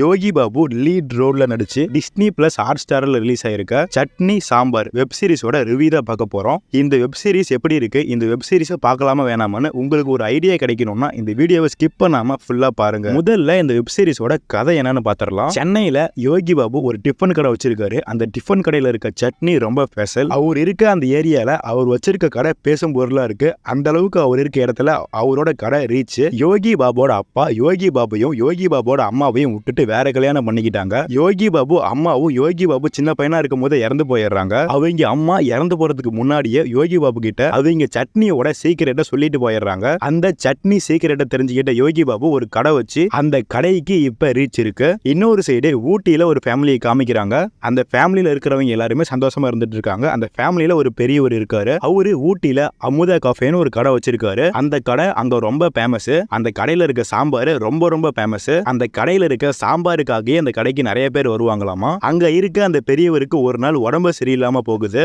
Yogi Babu lead ரோல்ல நடிச்சு Disney plus hot ஸ்டார்ல ரிலீஸ் ஆயிருக்க சட்னி சாம்பார் வெப் சீரிஸோட ரிவ்யூ தான் பார்க்க போறோம். இந்த வெப் சீரிஸ் எப்படி இருக்கு, இந்த வெப் சீரிஸை பார்க்கலாமா வேணாமான்னு உங்களுக்கு ஒரு ஐடியா கிடைக்கணும்னா இந்த வீடியோவை ஸ்கிப் பண்ணாம ஃபுல்லா பாருங்க. முதல்ல இந்த வெப் சீரிஸோட கதை என்னன்னு பாத்திரலாம். சென்னையில யோகி பாபு ஒரு டிஃபன் கடை வச்சிருக்காரு. அந்த டிஃபன் கடையில இருக்க சட்னி ரொம்ப ஸ்பெஷல். அவர் இருக்க அந்த ஏரியால அவர் வச்சிருக்க கடை பேசும் பொருளா இருக்கு. அந்த அளவுக்கு அவர் இருக்க இடத்துல அவரோட கடை ரீச். யோகி பாபுவோட அப்பா யோகி பாபுவையும் யோகி பாபுவோட அம்மாவையும் விட்டுட்டு வேற கல்யாணம் பண்ணிக்கிட்டாங்க. யோகி பாபு அம்மாவும் யோகி பாபு சின்ன பையனா இருக்கும் போது இறந்து போயிடுறாங்க. அவங்க அம்மா இறந்து போறதுக்கு முன்னாடியே யோகி பாபு கிட்ட அவங்க சட்னியோட சீக்கிரட்டை சொல்லிட்டு போயிடுறாங்க. அந்த சட்னி சீக்கிரட்டை தெரிஞ்சுக்கிட்ட யோகி பாபு ஒரு கடை வச்சு அந்த கடைக்கு இப்ப ரீச் இருக்கு. இன்னொரு சைடு ஊட்டியில ஒரு ஃபேமிலியை காமிக்கிறாங்க. அந்த ஃபேமிலியில இருக்கிறவங்க எல்லாருமே சந்தோஷமா இருந்துட்டு இருக்காங்க. அந்த ஃபேமிலியில ஒரு பெரியவர் இருக்காரு. அவரு ஊட்டியில அமுதா காஃபேன்னு ஒரு கடை வச்சிருக்காரு. அந்த கடை அங்க ரொம்ப ஃபேமஸ். அந்த கடையில இருக்க சாம்பார் ரொம்ப ரொம்ப ஃபேமஸ். அந்த கடையில இருக்க சாம்பாருக்காகவே அந்த கடைக்கு நிறைய பேர் வருவாங்களாமா. அங்க இருக்க அந்த பெரியவருக்கு ஒரு நாள் உடம்பு சரியில்லாம போகுது.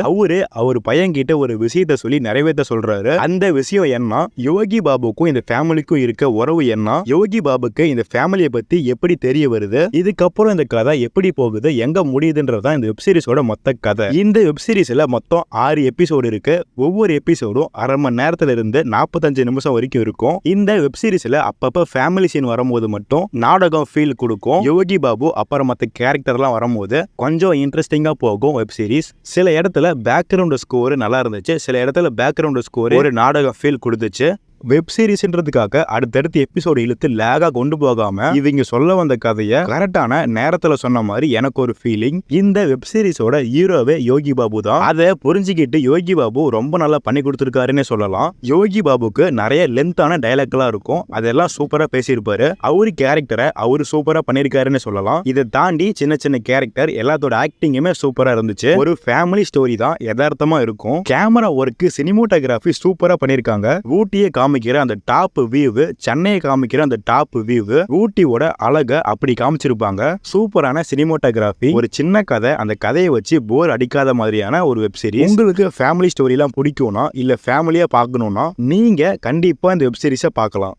அவர் பையன் கிட்ட ஒரு விஷயத்த சொல்லி நிறைவேற்ற சொல்றாரு. அந்த விஷயம் என்ன, யோகி பாபுக்கும் இந்த ஃபேமிலிக்கும் இருக்க உறவு என்ன, யோகி பாபுக்கு இந்த ஃபேமிலியை பத்தி எப்படி தெரிய வருது, இதுக்கப்புறம் இந்த கதை எப்படி போகுது, எங்க முடியுதுன்றதான் இந்த வெப் சீரிஸோட மொத்த கதை. இந்த வெப் சீரிஸ்ல மொத்தம் 6 எபிசோடு இருக்கு. ஒவ்வொரு எபிசோடும் அரை மணி நேரத்துல இருந்து 45 நிமிஷம் வரைக்கும் இருக்கும். இந்த வெப் சீரிஸ்ல அப்பப்ப ஃபேமிலி சீன் வரும்போது மட்டும் நாடகம் ஃபீல் கொடுக்கும். யோகி பாபு அப்புறம் மற்ற கேரக்டர்லாம் வரும்போது கொஞ்சம் இன்ட்ரெஸ்டிங்கா போகும் வெப் சீரிஸ். சில இடத்துல பேக்ரவுண்ட் ஸ்கோர் நல்லா இருந்துச்சு, சில இடத்துல பேக்ரவுண்ட் ஸ்கோர் ஒரு நாடகம் ஃபீல் கொடுத்துச்சு. வெப் சீரிஸ்ன்றதுக்காக அடுத்தடுத்து எபிசோடு இழுத்து லேகா கொண்டு போகாம இவங்க சொல்ல வந்த கதையை கரெக்டான நேரத்துல சொன்ன மாதிரி எனக்கு ஒரு ஃபீலிங். இந்த வெப் சீரிஸோட ஹீரோவே யோகி பாபு தான். அதை புரிஞ்சுக்கிட்டு யோகி பாபு ரொம்ப நல்லா பண்ணி கொடுத்துருக்காருன்னு சொல்லலாம். யோகி பாபுக்கு நிறைய லென்த்தான டைலாக்லாம் இருக்கும். அதெல்லாம் சூப்பரா பேசியிருப்பாரு. அவரு கேரக்டரை அவரு சூப்பரா பண்ணிருக்காருன்னு சொல்லலாம். இதை தாண்டி சின்ன சின்ன கேரக்டர் எல்லாத்தோட ஆக்டிங்குமே சூப்பரா இருந்துச்சு. ஒரு ஃபேமிலி ஸ்டோரி தான், யதார்த்தமா இருக்கும். கேமரா ஒர்க், சினிமோட்டோகிராஃபி சூப்பரா பண்ணிருக்காங்க. ஊட்டியை காமிக்கிற அந்த டாப் வியூ, சென்னையை காமிக்கிற அந்த டாப் வியூ, ஊட்டியோட அழக அப்படி காமிச்சிருப்பாங்க. சூப்பரான சினிமோட்டோகிராஃபி, ஒரு சின்ன கதை, அந்த கதையை வச்சு போர் அடிக்காத மாதிரியான ஒரு வெப் சீரிஸ். உங்களுக்கு ஃபேமிலி ஸ்டோரி எல்லாம் பிடிக்கும்னா இல்ல ஃபேமிலியா பார்க்கணும்னா நீங்க கண்டிப்பா இந்த வெப் சீரிஸை பார்க்கலாம்.